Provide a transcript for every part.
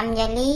करमजली,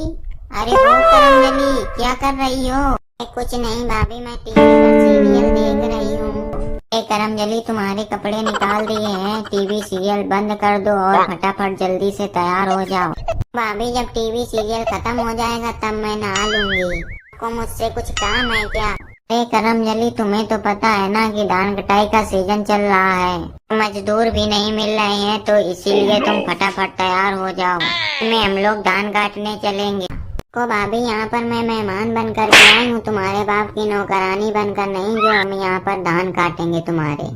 अरे ओ करमजली, क्या कर रही हो? कुछ नहीं भाभी, मैं टीवी पर सीरियल देख रही हूँ। करमजली, तुम्हारे कपड़े निकाल दिए हैं, टीवी सीरियल बंद कर दो और फटाफट जल्दी से तैयार हो जाओ। भाभी, जब टीवी सीरियल खत्म हो जाएगा तब मैं नहा लूंगी। आपको मुझसे कुछ काम है क्या? करमजली, तुम्हें तो पता है ना कि धान कटाई का सीजन चल रहा है, मजदूर भी नहीं मिल रहे हैं, तो इसीलिए तुम फटाफट तैयार हो जाओ। मैं हम लोग धान काटने चलेंगे। को भाभी, यहाँ पर मैं मेहमान बनकर के आई हूँ, तुम्हारे बाप की नौकरानी बनकर नहीं, जो हम यहाँ पर धान काटेंगे तुम्हारे।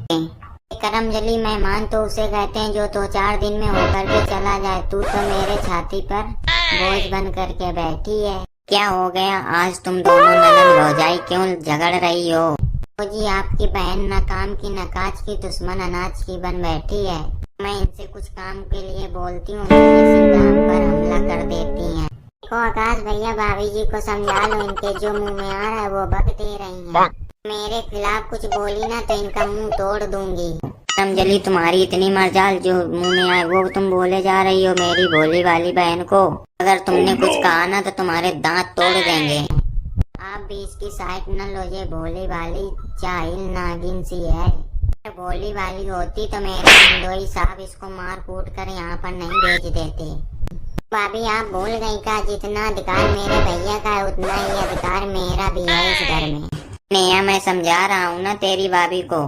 करमजली, मेहमान तो उसे कहते हैं जो 2-4 दिन में होकर के चला जाए। तू तो मेरे छाती पर बोझ बन करके बैठी है। क्या हो गया आज तुम दोनों ननद भौजाई क्यों झगड़ रही हो? जी, आपकी बहन न काम की न काज की, दुश्मन अनाज की बन बैठी है। मैं इनसे कुछ काम के लिए बोलती हूँ, सीधा हम पर हमला कर देती हैं। को आकाश भैया, भाभी जी को समझा लो, इनके जो मुंह में आ रहा है वो बक दे रही हैं। मेरे खिलाफ कुछ बोली ना तो इनका मुंह तोड़ दूंगी। करमजली, तुम्हारी इतनी मर्जाल, जो मुंह में आए वो तुम बोले जा रही हो मेरी भोली वाली बहन को। अगर तुमने कुछ कहा ना तो तुम्हारे दांत तोड़ देंगे। आप भी इसकी साइड न लो, ये भोली वाली जाहिल नागिन सी है। भोली वाली होती तो मेरे नंदोई साहब इसको मार कूट कर यहाँ पर नहीं भेज देते। भाभी, आप भूल गई का, जितना अधिकार मेरे भैया का है उतना ही अधिकार मेरा भी है इस घर में। नेहा, मैं समझा रहा हूँ ना तेरी भाभी को,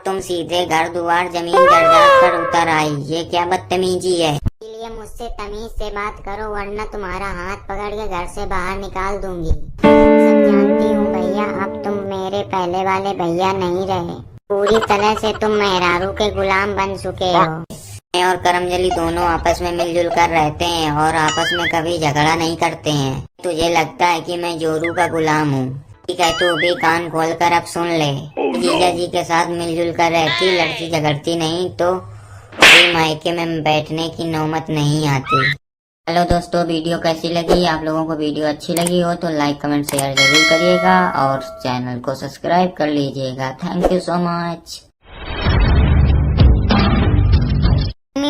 तुम सीधे घर दुआर जमीन जायदाद पर उतर आई, ये क्या बदतमीजी है? इसलिए मुझसे तमीज से बात करो, वरना तुम्हारा हाथ पकड़ के घर से बाहर निकाल दूंगी। सब जानती हूँ भैया, अब तुम मेरे पहले वाले भैया नहीं रहे, पूरी तरह से तुम मेहरारू के गुलाम बन चुके हो। मैं और करमजली दोनों आपस में मिलजुल कर रहते हैं और आपस में कभी झगड़ा नहीं करते हैं। तुझे लगता है कि मैं जोरू का गुलाम हूँ? ठीक है, तू भी कान खोल कर अब सुन ले। जीजा जी के साथ मिलजुल कर रहती, लड़ती झगड़ती नहीं तो मायके में बैठने की नौबत नहीं आती। हेलो दोस्तों, वीडियो कैसी लगी? आप लोगों को वीडियो अच्छी लगी हो तो लाइक कमेंट शेयर जरूर करिएगा और चैनल को सब्सक्राइब कर लीजिएगा। Thank you so much.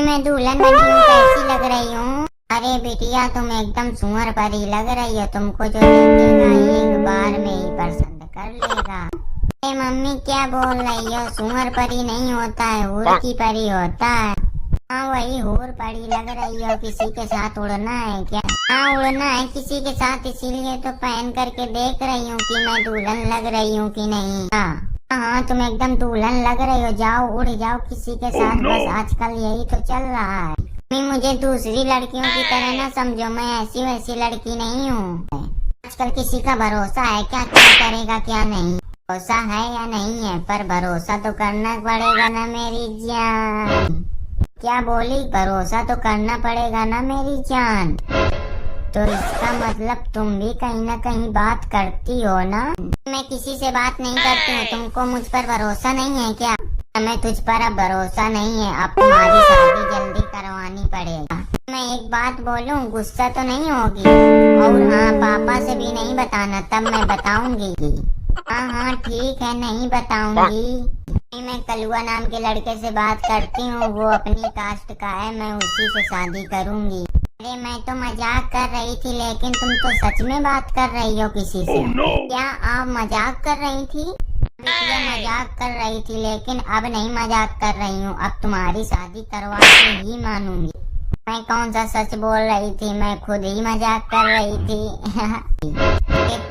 मैं दुल्हन बनी हूँ, कैसी लग रही हूँ? अरे बिटिया, तुम एकदम सुअर परी लग रही हो, तुमको जो देखेगा एक बार में ही पसंद कर लेगा। मम्मी क्या बोल रही हो? सुअर परी नहीं होता है, हूर की परी होता है। हाँ, वही हूर परी लग रही हो। किसी के साथ उड़ना है क्या? हाँ, उड़ना है किसी के साथ, इसीलिए तो पहन करके देख रही हूँ कि मैं दुल्हन लग रही हूँ कि नहीं। हाँ, तुम एकदम दुल्हन लग रही हो, जाओ उड़ जाओ किसी के साथ। बस आजकल यही तो चल रहा है। मुझे दूसरी लड़कियों की तरह ना समझो, मैं ऐसी वैसी लड़की नहीं हूँ। आजकल किसी का भरोसा है क्या? क्या करेगा क्या नहीं? भरोसा है या नहीं है, पर भरोसा तो करना पड़ेगा ना मेरी जान। क्या बोली? भरोसा तो करना पड़ेगा ना मेरी जान। तो इसका मतलब तुम भी कहीं ना कहीं बात करती हो ना? मैं किसी से बात नहीं करती हूँ, तुमको मुझ पर भरोसा नहीं है क्या? हमें तुझ पर अब भरोसा नहीं है, अब तुम्हारी शादी जल्दी करवानी पड़ेगा। मैं एक बात बोलूं, गुस्सा तो नहीं होगी? और हाँ, पापा से भी नहीं बताना, तब मैं बताऊंगी। हाँ ठीक है, नहीं बताऊंगी। मैं कलुआ नाम के लड़के से बात करती हूँ, वो अपनी कास्ट का है, मैं उसी से शादी करूंगी। अरे मैं तो मजाक कर रही थी, लेकिन तुम तो सच में बात कर रही हो किसी से। क्या आप मजाक कर रही थी? मजाक कर रही थी, लेकिन अब नहीं मजाक कर रही हूँ, अब तुम्हारी शादी करवा के ही मानूंगी। मैं कौन सा सच बोल रही थी, मैं खुद ही मजाक कर रही थी।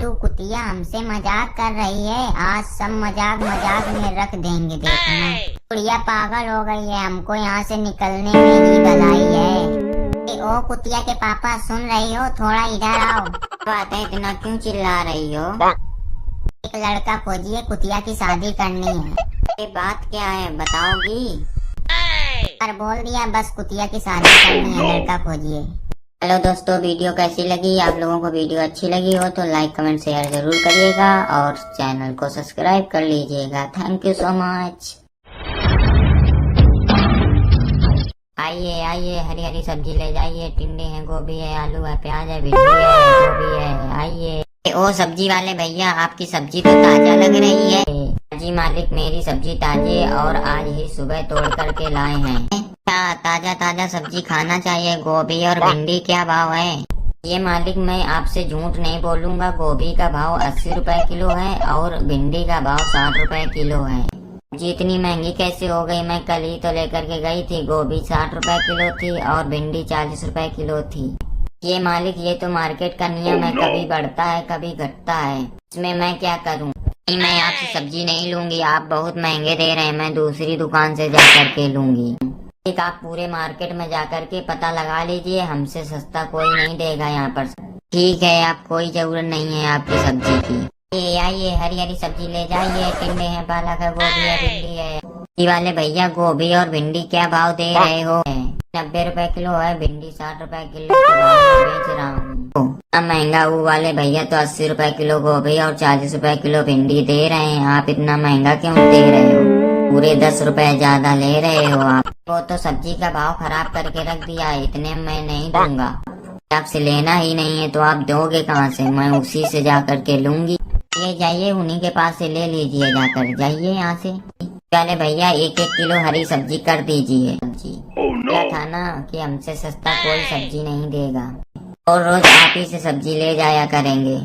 तू कुतिया हमसे मजाक कर रही है, आज सब मजाक मजाक में रख देंगे, देखना। कुड़िया पागल हो गई है, हमको यहाँ से निकलने में ही भलाई है। ओ कुतिया के पापा, सुन रही हो? थोड़ा इधर आओ। बात है, इतना क्यों चिल्ला रही हो? एक लड़का खोजिए, कुतिया की शादी करनी है। ये बात क्या है, बताओगी? पर बोल दिया, बस कुतिया की शादी करनी है, लड़का खोजिए। हेलो दोस्तों, वीडियो कैसी लगी? आप लोगों को वीडियो अच्छी लगी हो तो लाइक कमेंट शेयर जरूर करिएगा और चैनल को सब्सक्राइब कर लीजिएगा। Thank you so much. आइए आइए, हरी हरी सब्जी ले जाइए, टिंडे हैं, गोभी है, आलू है, प्याज है, भिंडी है, गोभी है। आइए। ओ सब्जी वाले भैया, आपकी सब्जी तो ताजा लग रही है। जी मालिक, मेरी सब्जी ताजी है और आज ही सुबह तोड़ करके लाए हैं। क्या ताजा ताजा सब्जी खाना चाहिए? गोभी और भिंडी क्या भाव है? ये मालिक, मैं आपसे झूठ नहीं बोलूंगा। गोभी का भाव 80 रुपए किलो है और भिंडी का भाव 60 रुपए किलो है। जी इतनी महंगी कैसे हो गई? मैं कल ही तो लेकर के गई थी। गोभी 60 रुपए किलो थी और भिंडी 40 रुपए किलो थी। ये मालिक, ये तो मार्केट का नियम है, कभी बढ़ता है कभी घटता है, इसमें मैं क्या करूं? नहीं, मैं आपसे सब्जी नहीं लूंगी। आप बहुत महंगे दे रहे हैं, मैं दूसरी दुकान से जा करके लूंगी। एक आप पूरे मार्केट में जा करके पता लगा लीजिए, हमसे सस्ता कोई नहीं देगा यहाँ पर। ठीक है, आप कोई जरूरत नहीं है आपकी सब्जी की। ये आइए, हरी हरी सब्जी ले जाइए। टिंडे हैं, पालक है, गोभी है, भिंडी है। ये वाले भैया, गोभी और भिंडी क्या भाव दे रहे हो? 90 रुपए किलो है, भिंडी 60 रुपए किलो के भाव में बेच रहा हूँ। अब महंगा वो वाले भैया तो 80 रुपए किलो गोभी और 40 रुपए किलो भिंडी दे रहे हैं। आप इतना महंगा क्यों दे रहे हो? पूरे 10 रुपए ज्यादा ले रहे हो आप। वो तो सब्जी का भाव खराब करके रख दिया है, इतने मैं नहीं दूंगा। आपसे लेना ही नहीं है तो आप दोगे कहाँ से? मैं उसी से जा करके लूंगी। ये जाइए, उन्हीं के पास से ले लीजिए, जाकर जाइए यहाँ से। वाले भैया 1-1 किलो हरी सब्जी कर दीजिए। सब्जी क्या था ना कि हमसे सस्ता कोई सब्जी नहीं देगा और रोज आप ही से सब्जी ले जाया करेंगे।